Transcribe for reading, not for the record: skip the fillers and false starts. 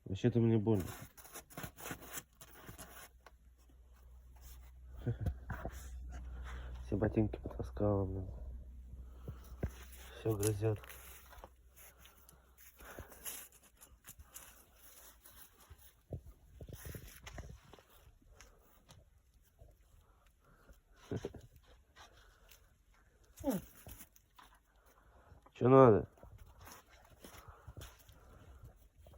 Вообще-то мне больно. Все ботинки потаскала, блин. Все грызет. Что надо?